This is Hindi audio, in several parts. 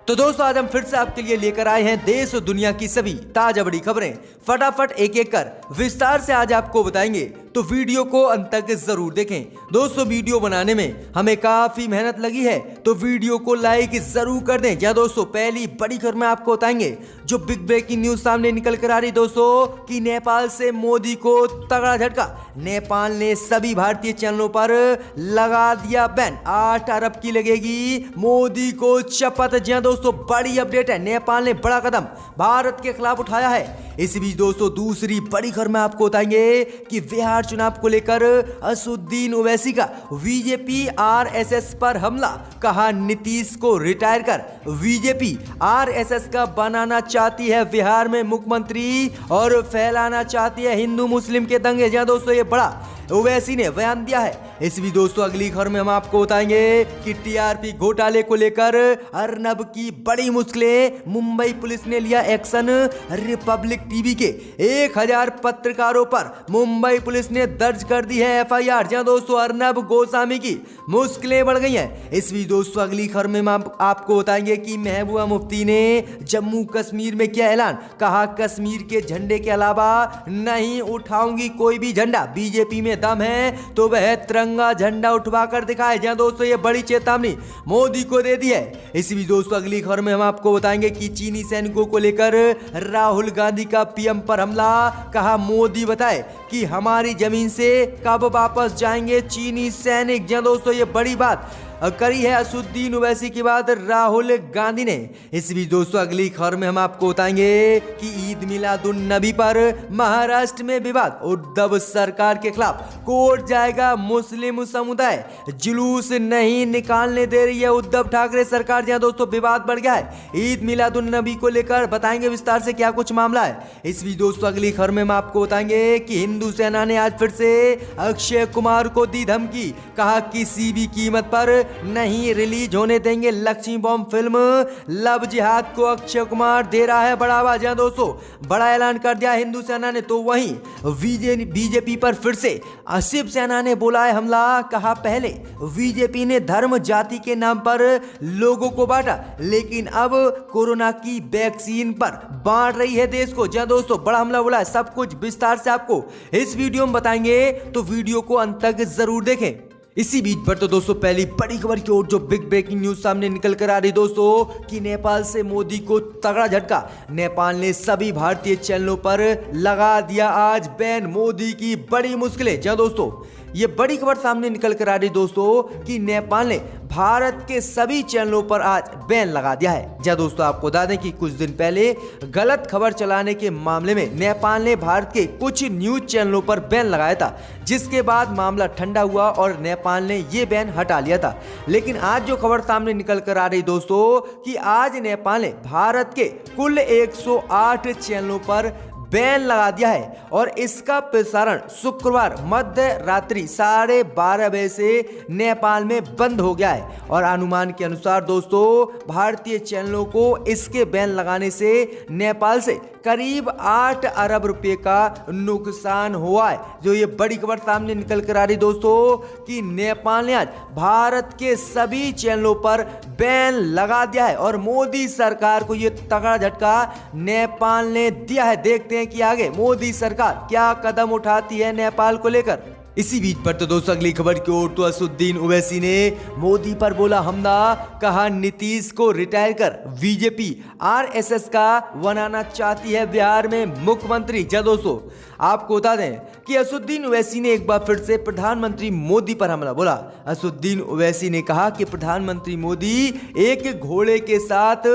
तो दोस्तों आज हम फिर से आपके लिए लेकर आए हैं देश और दुनिया की सभी ताजा बड़ी खबरें। फटाफट एक एक कर विस्तार से आज आपको बताएंगे, तो वीडियो को अंत तक जरूर देखें। दोस्तों वीडियो बनाने में हमें काफी मेहनत लगी है, तो वीडियो को लाइक जरूर कर दें। या दोस्तों पहली बड़ी खबर में आपको बताएंगे जो बिग ब्रेकिंग न्यूज सामने निकल कर आ रही दोस्तों कि नेपाल से मोदी को तगड़ा झटका। नेपाल ने सभी भारतीय चैनलों पर लगा दिया बैन। 8 अरब की लगेगी मोदी को शपथ। जी हां दोस्तों बड़ी अपडेट है, नेपाल ने बड़ा कदम भारत के खिलाफ उठाया है। इस बीच दोस्तों दूसरी बड़ी खबर में आपको बताएंगे कि बिहार चुनाव को लेकर असुद्दीन ओवैसी का बीजेपी आरएसएस पर हमला। कहा नीतीश को रिटायर कर बीजेपी आरएसएस का बनाना चाहती है बिहार में मुख्यमंत्री और फैलाना चाहती है हिंदू मुस्लिम के दंगे। जहां दोस्तों ये बड़ा ओवैसी ने बयान दिया है। इस भी दोस्तों अगली खबर में हम आपको बताएंगे कि टीआरपी घोटाले को लेकर अर्नब की बड़ी मुश्किलें। मुंबई पुलिस ने लिया एक्शन। रिपब्लिक टीवी के 1000 पत्रकारों पर मुंबई पुलिस ने दर्ज कर दी है एफआईआर। जहां दोस्तों अर्नब गोस्वामी की मुश्किलें बढ़ गई हैं। इस भी दोस्तों अगली खबर में हम आपको बताएंगे कि महबूबा मुफ्ती ने जम्मू कश्मीर में किया ऐलान। कहा कश्मीर के झंडे के अलावा नहीं उठाऊंगी कोई भी झंडा। बीजेपी में दम है तो वह तिरंगा झंडा उठवा कर दिखाए। जहां दोस्तों ये बड़ी चेतावनी मोदी को दे दी है। इसी भी दोस्तों अगली खबर में हम आपको बताएंगे कि चीनी सैनिकों को लेकर राहुल गांधी का पीएम पर हमला। कहा मोदी बताए कि हमारी जमीन से कब वापस जाएंगे चीनी सैनिक। जहां दोस्तों ये बड़ी बात करी है असुद्दीन ओवैसी के बाद राहुल गांधी ने। इस बीच दोस्तों अगली खबर में हम आपको बताएंगे कि ईद मिलादुन नबी पर महाराष्ट्र में विवाद। उद्धव सरकार के खिलाफ कोर्ट जाएगा मुस्लिम समुदाय। जुलूस नहीं निकालने दे रही है उद्धव ठाकरे सरकार। जहां दोस्तों विवाद बढ़ गया है ईद मिलादुन नबी को लेकर। बताएंगे विस्तार से क्या कुछ मामला है। इस बीच दोस्तों अगली खबर में हम आपको बताएंगे कि हिंदू सेना ने आज फिर से अक्षय कुमार को दी धमकी। कहा किसी भी कीमत पर नहीं रिलीज होने देंगे लक्ष्मी बॉम्ब फिल्म। लव जिहाद को अक्षय कुमार दे रहा है बढ़ावा। जहां दोस्तों बड़ा ऐलान कर दिया हिंदू सेना ने। तो वहीं बीजेपी पर फिर से शिव सेना ने बोला है हमला। कहा पहले बीजेपी ने धर्म जाति के नाम पर लोगों को बांटा, लेकिन अब कोरोना की वैक्सीन पर बांट रही है देश को। जहां दोस्तों बड़ा हमला बोला है। सब कुछ विस्तार से आपको इस वीडियो में बताएंगे, तो वीडियो को अंत तक जरूर देखें। इसी बीच पर तो दोस्तों पहली बड़ी खबर की ओर जो बिग ब्रेकिंग न्यूज सामने निकल कर आ रही दोस्तों कि नेपाल से मोदी को तगड़ा झटका। नेपाल ने सभी भारतीय चैनलों पर लगा दिया आज बैन। मोदी की बड़ी मुश्किलें। जहां दोस्तों ये बड़ी खबर सामने निकल कर आ रही दोस्तों कि नेपाल ने भारत के सभी चैनलों पर आज बैन लगा दिया है। जहां दोस्तों आपको बता दें कि कुछ दिन पहले गलत खबर चलाने के मामले में नेपाल ने भारत के कुछ न्यूज चैनलों पर बैन लगाया था, जिसके बाद मामला ठंडा हुआ और नेपाल ने ये बैन हटा लिया था। लेकिन आज जो खबर सामने निकल कर आ रही दोस्तों कि आज नेपाल ने भारत के कुल 108 चैनलों पर बैन लगा दिया है और इसका प्रसारण शुक्रवार मध्य रात्रि 12:30 बजे से नेपाल में बंद हो गया है। और अनुमान के अनुसार दोस्तों भारतीय चैनलों को इसके बैन लगाने से नेपाल से करीब 8 अरब रुपए का नुकसान हुआ है। जो ये बड़ी खबर सामने निकल कर आ रही दोस्तों कि नेपाल ने आज भारत के सभी चैनलों पर बैन लगा दिया है और मोदी सरकार को ये तगड़ा झटका नेपाल ने दिया है। देखते हैं कि आगे मोदी सरकार क्या कदम उठाती है नेपाल को लेकर। इसी बीच पर तो दोस्तों अगली खबर की ओर तो असुद्दीन ओवैसी ने मोदी पर बोला हमला। कहा नीतीश को रिटायर कर बीजेपी आरएसएस का बनाना चाहती है बिहार में मुख्यमंत्री। जब दोस्तों आपको बता दें कि असुद्दीन ओवैसी ने एक बार फिर से प्रधानमंत्री मोदी पर हमला बोला। असुद्दीन ओवैसी ने कहा कि प्रधानमंत्री मोदी एक घोड़े के साथ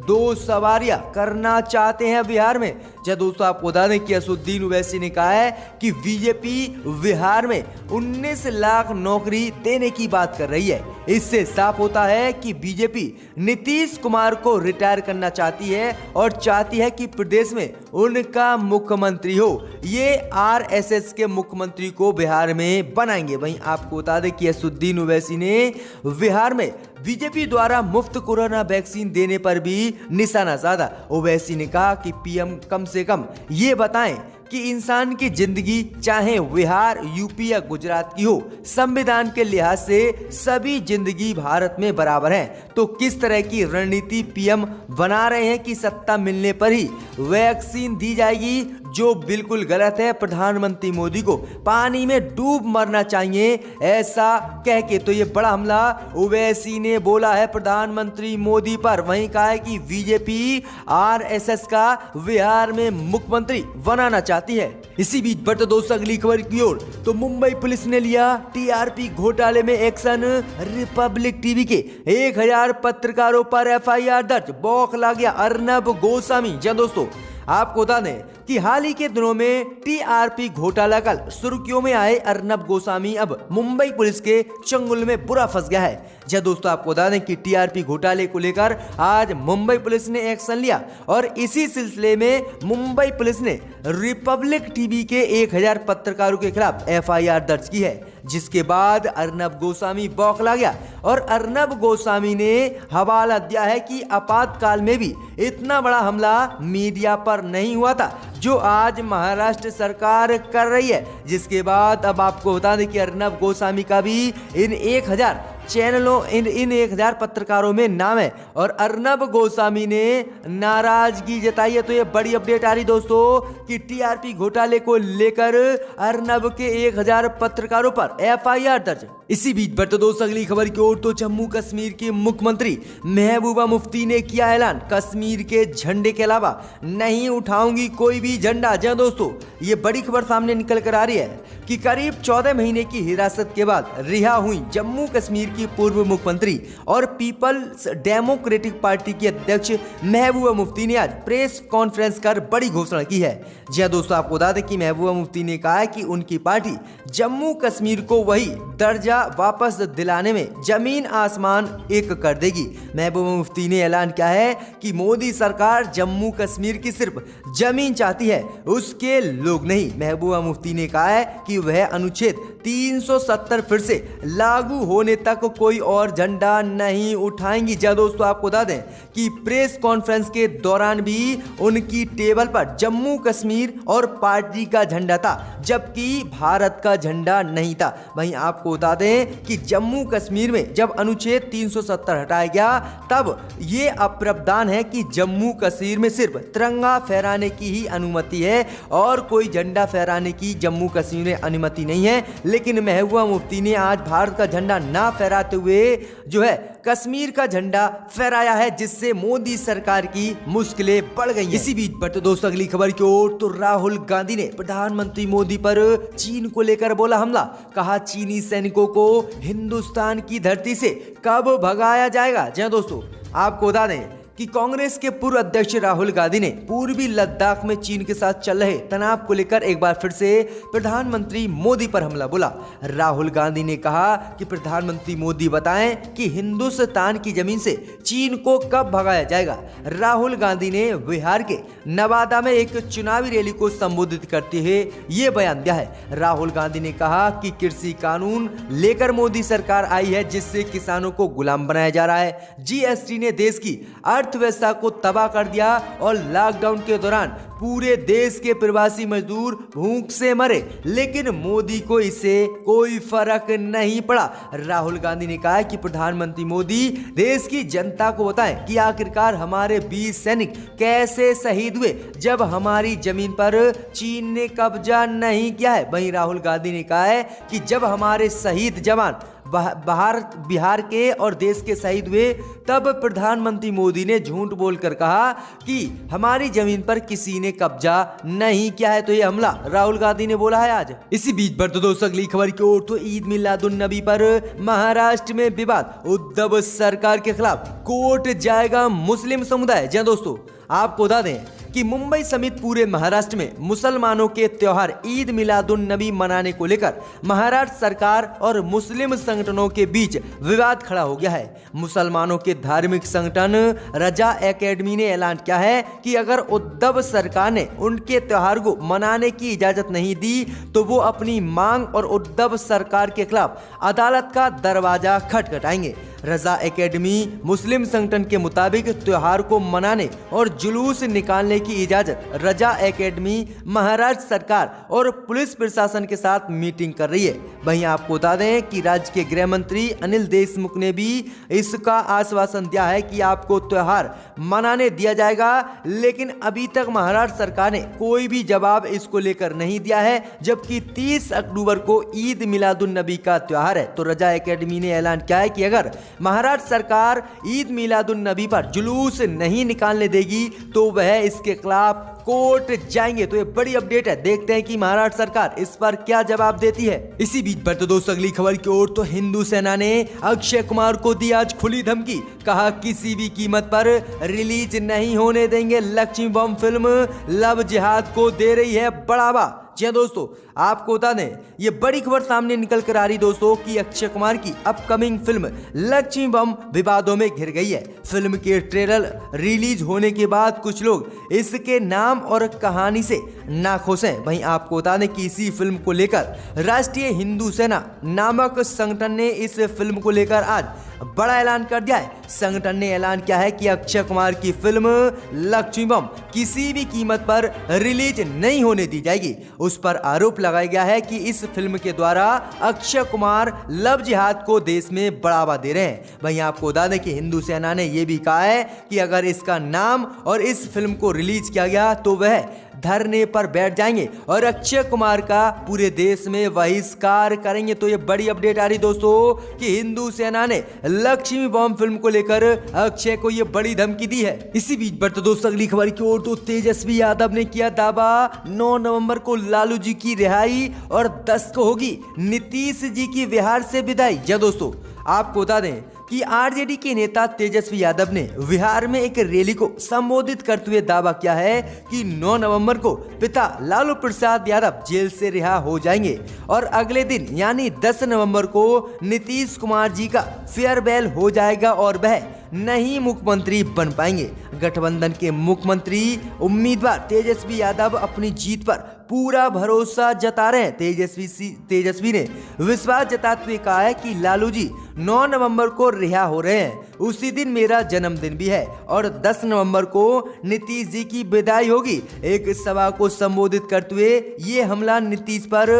2 सवारियां करना चाहते हैं बिहार में। जब दोस्तों आपको बता दें कि असुद्दीन ओवैसी ने कहा है कि बीजेपी बिहार में 19 लाख नौकरी देने की बात कर रही है। इससे साफ होता है कि बीजेपी नीतीश कुमार को रिटायर करना चाहती है और चाहती है कि प्रदेश में उनका मुख्यमंत्री हो। ये आरएसएस के मुख्यमंत्री को बिहार में बनाएंगे। वहीं आपको बता दें कि असुद्दीन ओवैसी ने बिहार में बीजेपी द्वारा मुफ्त कोरोना वैक्सीन देने पर भी निशाना साधा। ओवैसी ने कहा कि पीएम कम से कम ये बताएं कि इंसान की जिंदगी चाहे बिहार, यूपी या गुजरात की हो, संविधान के लिहाज से सभी जिंदगी भारत में बराबर है। तो किस तरह की रणनीति पीएम बना रहे हैं कि सत्ता मिलने पर ही वैक्सीन दी जाएगी, जो बिल्कुल गलत है। प्रधानमंत्री मोदी को पानी में डूब मरना चाहिए, ऐसा कह के तो ये बड़ा हमला ओवैसी ने बोला है प्रधानमंत्री मोदी पर। वहीं कहा है कि बीजेपी आरएसएस का बिहार में मुख्यमंत्री बनाना चाहती है। इसी बीच बढ़ते दोस्तों अगली खबर की ओर, तो मुंबई पुलिस ने लिया टीआरपी घोटाले में एक्शन। रिपब्लिक टीवी के 1000 पत्रकारों पर एफआईआर दर्ज, बौखला गया अर्नब गोस्वामी। जी दोस्तों, आपको बता दें कि हाल ही के दिनों में टीआरपी घोटाला कल सुर्खियों में आए अर्नब गोस्वामी अब मुंबई पुलिस के चंगुल में बुरा फंस गया है। जी दोस्तों, आपको बता दें कि टीआरपी घोटाले को लेकर आज मुंबई पुलिस ने एक्शन लिया और इसी सिलसिले में मुंबई पुलिस ने रिपब्लिक टीवी के 1000 पत्रकारों के खिलाफ एफआईआर दर्ज की है, जिसके बाद अर्नब गोस्वामी बौखला गया और अर्नब गोस्वामी ने हवाला दिया है कि आपातकाल में भी इतना बड़ा हमला मीडिया पर नहीं हुआ था जो आज महाराष्ट्र सरकार कर रही है। जिसके बाद अब आपको बता दें कि अर्नब गोस्वामी का भी इन 1000 चैनलों इन 1000 पत्रकारों में नाम है और अर्नब गोस्वामी ने नाराजगी जताई है। तो ये बड़ी अपडेट आ रही दोस्तों कि टीआरपी घोटाले को लेकर अर्नब के 1000 पत्रकारों पर एफआईआर दर्ज। इसी बीच बढ़ते दोस्तों अगली खबर की ओर, तो जम्मू कश्मीर की मुख्यमंत्री महबूबा मुफ्ती ने किया ऐलान, कश्मीर के झंडे के अलावा नहीं उठाऊंगी कोई भी झंडा। जी दोस्तों, ये बड़ी खबर सामने निकल कर आ रही है कि करीब 14 महीने की हिरासत के बाद रिहा हुई जम्मू कश्मीर की पूर्व मुख्यमंत्री और पीपल्स डेमोक्रेटिक पार्टी की अध्यक्ष महबूबा मुफ्ती ने आज प्रेस कॉन्फ्रेंस कर बड़ी घोषणा की है। जी दोस्तों, आपको बता दें कि महबूबा मुफ्ती ने कहा है कि उनकी पार्टी जम्मू कश्मीर को वही दर्जा वापस दिलाने में जमीन आसमान एक कर देगी। महबूबा मुफ्ती ने ऐलान किया है कि मोदी सरकार जम्मू कश्मीर की सिर्फ जमीन चाहती है, उसके लोग नहीं। महबूबा मुफ्ती ने कहा है कि वह अनुच्छेद 370 फिर से लागू होने तक कोई और झंडा नहीं उठाएंगी। जी दोस्तों, आपको बता दें कि प्रेस कॉन्फ्रेंस के दौरान भी उनकी टेबल पर जम्मू कश्मीर और पार्टी का झंडा था, जबकि भारत का झंडा नहीं था। वहीं आपको बता दें कि जम्मू कश्मीर में जब अनुच्छेद 370 हटाया गया तब ये अप्रावधान है कि जम्मू कश्मीर में सिर्फ तिरंगा फहराने की ही अनुमति है और कोई झंडा फहराने की जम्मू कश्मीर में अनुमति नहीं है। लेकिन महबूबा मुफ्ती ने आज भारत का झंडा ना फहराते हुए जो है कश्मीर का झंडा फहराया है, जिससे मोदी सरकार की मुश्किलें बढ़ गई हैं। इसी बीच बढ़ते दोस्तों अगली खबर की ओर, तो राहुल गांधी ने प्रधानमंत्री मोदी पर चीन को लेकर बोला हमला, कहा चीनी सैनिकों को हिंदुस्तान की धरती से कब भगाया जाएगा। जी दोस्तों, आपको बता दें कि कांग्रेस के पूर्व अध्यक्ष राहुल गांधी ने पूर्वी लद्दाख में चीन के साथ चल रहे तनाव को लेकर एक बार फिर से प्रधानमंत्री मोदी पर हमला बोला। राहुल गांधी ने कहा कि प्रधानमंत्री मोदी बताएं कि हिंदुस्तान की जमीन से चीन को कब भगाया जाएगा। राहुल गांधी ने बिहार के नवादा में एक चुनावी रैली को संबोधित करते हुए ये बयान दिया है। राहुल गांधी ने कहा कि कृषि कानून लेकर मोदी सरकार आई है, जिससे किसानों को गुलाम बनाया जा रहा है। जीएसटी ने देश की अर्थव्यवस्था को तबाह कर दिया और लॉकडाउन के दौरान पूरे देश के प्रवासी मजदूर भूख से मरे, लेकिन मोदी को इससे कोई फर्क नहीं पड़ा। राहुल गांधी ने कहा कि प्रधानमंत्री मोदी देश की जनता को बताएं कि आखिरकार हमारे 20 सैनिक कैसे शहीद हुए जब हमारी जमीन पर चीन ने कब्जा नहीं किया है। वहीं राहुल गांधी ने कहा है कि जब हमारे शहीद जवान बिहार के और देश के शहीद हुए तब प्रधानमंत्री मोदी ने झूठ बोलकर कहा कि हमारी जमीन पर किसी ने कब्जा नहीं किया है। तो ये हमला राहुल गांधी ने बोला है आज। इसी बीच बढ़ते दोस्तों अगली खबर की ओर, तो ईद मिलादुन नबी पर महाराष्ट्र में विवाद, उद्धव सरकार के खिलाफ कोर्ट जाएगा मुस्लिम समुदाय। जी दोस्तों, आपको बता दें कि मुंबई समेत पूरे महाराष्ट्र में मुसलमानों के त्योहार ईद मिलादुन नबी मनाने को लेकर महाराष्ट्र सरकार और मुस्लिम संगठनों के बीच विवाद खड़ा हो गया है। मुसलमानों के धार्मिक संगठन रजा एकेडमी ने ऐलान किया है कि अगर उद्धव सरकार ने उनके त्योहार को मनाने की इजाजत नहीं दी तो वो अपनी मांग और उद्धव सरकार के खिलाफ अदालत का दरवाजा खटखटाएंगे। रजा एकेडमी मुस्लिम संगठन के मुताबिक त्योहार को मनाने और जुलूस निकालने की इजाजत रजा एकेडमी महाराष्ट्र सरकार और पुलिस प्रशासन के साथ मीटिंग कर रही है। वहीं आपको बता दें कि राज्य के गृह मंत्री अनिल देशमुख ने भी इसका आश्वासन दिया है कि आपको त्योहार मनाने दिया जाएगा, लेकिन अभी तक महाराष्ट्र सरकार ने कोई भी जवाब इसको लेकर नहीं दिया है। जबकि 30 अक्टूबर को ईद मिलादुन नबी का त्योहार है, तो रजा एकेडमी ने ऐलान किया है कि अगर महाराष्ट्र सरकार ईद मिलादुन नबी पर जुलूस नहीं निकालने देगी तो वह इसके खिलाफ कोर्ट जाएंगे। तो ये बड़ी अपडेट है, देखते हैं कि महाराष्ट्र सरकार इस पर क्या जवाब देती है। इसी बीच बढ़ते दोस्तों अगली खबर की ओर, तो हिंदू सेना ने अक्षय कुमार को दी आज खुली धमकी, कहा किसी भी कीमत पर रिलीज नहीं होने देंगे। लक्ष्मी बम फिल्म लव जिहाद को दे रही है बढ़ावा। जी हाँ दोस्तों, आपको बता दें ये बड़ी खबर सामने निकल कर आ रही दोस्तों कि अक्षय कुमार की अपकमिंग फिल्म लक्ष्मी बम विवादों में घिर गई है। फिल्म के ट्रेलर रिलीज होने के बाद कुछ लोग इसके नाम और कहानी से नाखुश हैं। वहीं आपको बता दें कि इसी फिल्म को लेकर राष्ट्रीय हिंदू सेना नामक संगठन ने इस फिल्म को लेकर आज बड़ा ऐलान कर दिया है। संगठन ने ऐलान किया है कि अक्षय कुमार की फिल्म लक्ष्मी बम किसी भी कीमत पर रिलीज नहीं होने दी जाएगी। उस पर आरोप लगाया गया है कि इस फिल्म के द्वारा अक्षय कुमार लव जिहाद को देश में बढ़ावा दे रहे हैं। वहीं आपको बता दें कि हिंदू सेना ने यह भी कहा है कि अगर इसका नाम और इस फिल्म को रिलीज किया गया तो वह धरने पर बैठ जाएंगे और अक्षय कुमार का पूरे देश में बहिष्कार करेंगे। तो ये बड़ी अपडेट आ रही दोस्तों कि हिंदू सेना ने लक्ष्मी बम फिल्म को लेकर अक्षय को ये बड़ी धमकी दी है। इसी बीच बढ़ते दोस्तों अगली खबर की ओर, तो तेजस्वी यादव ने किया दावा 9 नवंबर को लालू जी की रिहाई और 10 को होगी नीतीश जी की बिहार से विदाई। जी दोस्तों, आपको बता दें कि आरजेडी के नेता तेजस्वी यादव ने बिहार में एक रैली को संबोधित करते हुए दावा किया है कि 9 नवंबर को पिता लालू प्रसाद यादव जेल से रिहा हो जाएंगे और अगले दिन यानी 10 नवंबर को नीतीश कुमार जी का फेयरवेल हो जाएगा और वह नहीं मुख्यमंत्री बन पाएंगे। गठबंधन के मुख्यमंत्री उम्मीदवार तेजस्वी यादव अपनी जीत पर पूरा भरोसा जता रहे हैं। तेजस्वी ने विश्वास जताते हुए कहा है कि लालू जी 9 नवंबर को रिहा हो रहे हैं, उसी दिन मेरा जन्मदिन भी है और 10 नवंबर को नीतीश जी की विदाई होगी। एक सभा को संबोधित करते हुए ये हमला नीतीश पर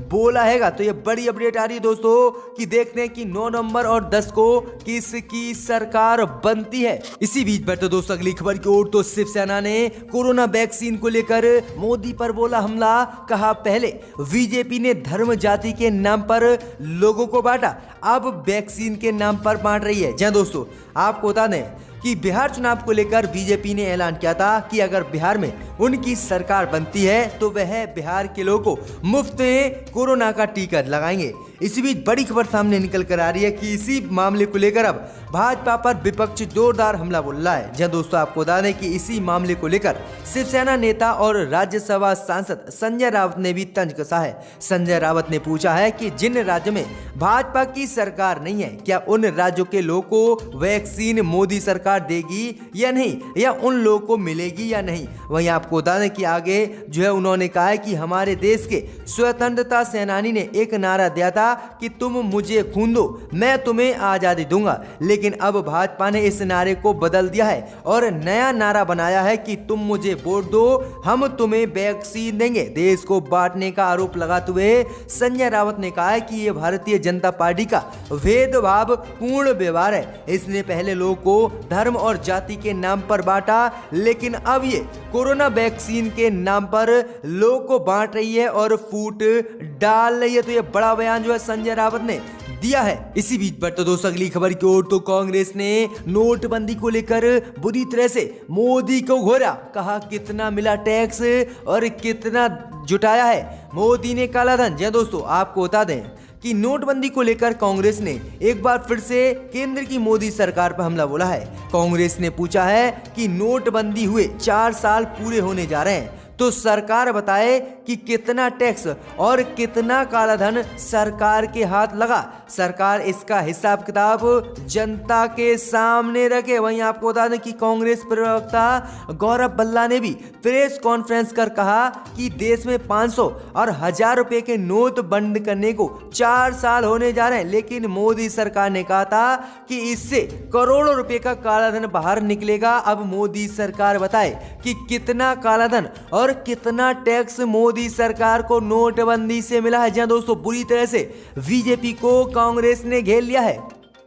बोला हैगा। तो ये बड़ी अपडेट आ रही है दोस्तों कि देखते हैं कि 9 नवंबर और 10 को किसकी सरकार बनती है। इसी बीच बढ़ते दोस्तों अगली खबर की ओर, तो शिवसेना ने कोरोना वैक्सीन को लेकर मोदी पर बोला हमला, कहा पहले बीजेपी ने धर्म जाति के नाम पर लोगों को बांटा, अब वैक्सीन के नाम पर बांट रही है। जी दोस्तों, आपको बता दें कि बिहार चुनाव को लेकर बीजेपी ने ऐलान किया था कि अगर बिहार में उनकी सरकार बनती है तो वह बिहार के लोगों को मुफ्त में कोरोना का टीका लगाएंगे। इसी बीच बड़ी खबर सामने निकल कर आ रही है कि इसी मामले को लेकर अब भाजपा पर विपक्ष जोरदार हमला बोल रहा है। जी दोस्तों, आपको बता दें कि इसी मामले को लेकर शिवसेना नेता और राज्यसभा सांसद संजय रावत ने भी तंज कसा है। संजय रावत ने पूछा है कि जिन राज्यों में भाजपा की सरकार नहीं है, क्या उन राज्यों के लोगों को वैक्सीन मोदी सरकार देगी या नहीं, या उन लोगों को मिलेगी या नहीं। वहीं आपको बता दें कि आगे जो है उन्होंने कहा है कि हमारे देश के स्वतंत्रता सेनानी ने एक नारा दिया था कि तुम मुझे खून दो मैं तुम्हें आजादी दूंगा, लेकिन अब भाजपा ने इस नारे को बदल दिया है और नया नारा बनाया है कि तुम मुझे वोट दो हम तुम्हें वैक्सीन देंगे। देश को बांटने का आरोप लगाते हुए संजय रावत ने कहा है कि यह भारतीय जनता पार्टी का भेदभाव पूर्ण व्यवहार है। इसने पहले लोगों को धर्म और जाति के नाम पर बांटा, लेकिन अब ये कोरोना वैक्सीन के नाम पर लोगों को बांट रही है और फूट डाल रही है। तो ये बड़ा बयान जो है संजय रावत ने दिया है। इसी बीच बढ़ते दोस्तों अगली खबर की ओर, तो कांग्रेस ने नोटबंदी को लेकर बुरी तरह से मोदी को घोरा, कहा कितना मिला टैक्स और कितना जुटाया है मोदी ने काला धन। जी दोस्तों, आपको बता दें कि नोटबंदी को लेकर कांग्रेस ने एक बार फिर से केंद्र की मोदी सरकार पर हमला बोला है। कांग्रेस ने पूछा है कि नोटबंदी हुए 4 साल पूरे होने जा रहे हैं, तो सरकार बताए कि कितना टैक्स और कितना कालाधन सरकार के हाथ लगा। सरकार इसका हिसाब किताब जनता के सामने रखे। वहीं आपको बता दें कि कांग्रेस प्रवक्ता गौरव भल्ला ने भी प्रेस कॉन्फ्रेंस कर कहा कि देश में 500 और 1000 रुपए के नोट बंद करने को 4 साल होने जा रहे हैं, लेकिन मोदी सरकार ने कहा था कि इससे करोड़ों रुपए का कालाधन बाहर निकलेगा। अब मोदी सरकार बताए कि कितना कालाधन और कितना टैक्स मोदी सरकार को नोटबंदी से मिला है। जहां दोस्तों बुरी तरह से बीजेपी को कांग्रेस ने घेर लिया है।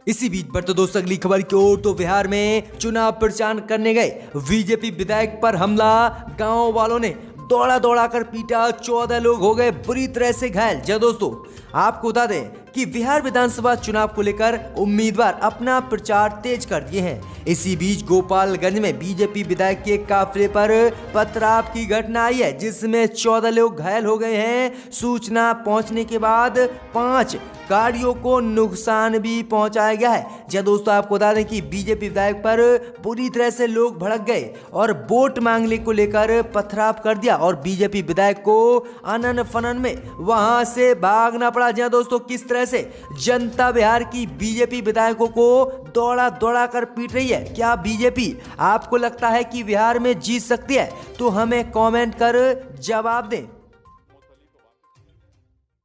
इसी बीच पर तो दोस्तों अगली खबर की ओर, तो बिहार में चुनाव प्रचार करने गए बीजेपी विधायक पर हमला, गांव वालों ने दौड़ा दौड़ा कर पीटा, 14 लोग हो गए बुरी तरह से घायल। जब दोस्तों आपको बता दें कि बिहार विधानसभा चुनाव को लेकर उम्मीदवार अपना प्रचार तेज कर दिए हैं। इसी बीच गोपालगंज में बीजेपी विधायक के काफिले पर पथराव की घटना आई है, जिसमें 14 लोग घायल हो गए हैं। सूचना पहुंचने के बाद 5 गाड़ियों को नुकसान भी पहुंचाया गया है। जब दोस्तों आपको बता दें कि बीजेपी विधायक पर पूरी तरह से लोग भड़क गए और वोट मांगने को लेकर पथराव कर दिया और बीजेपी विधायक को आनन फनन में वहां से भागना पड़ा। जहां दोस्तों किस तरह से जनता बिहार की बीजेपी विधायकों को दौड़ा दौड़ा कर पीट रही है। क्या बीजेपी आपको लगता है कि बिहार में जीत सकती है? तो हमें कमेंट कर जवाब दें।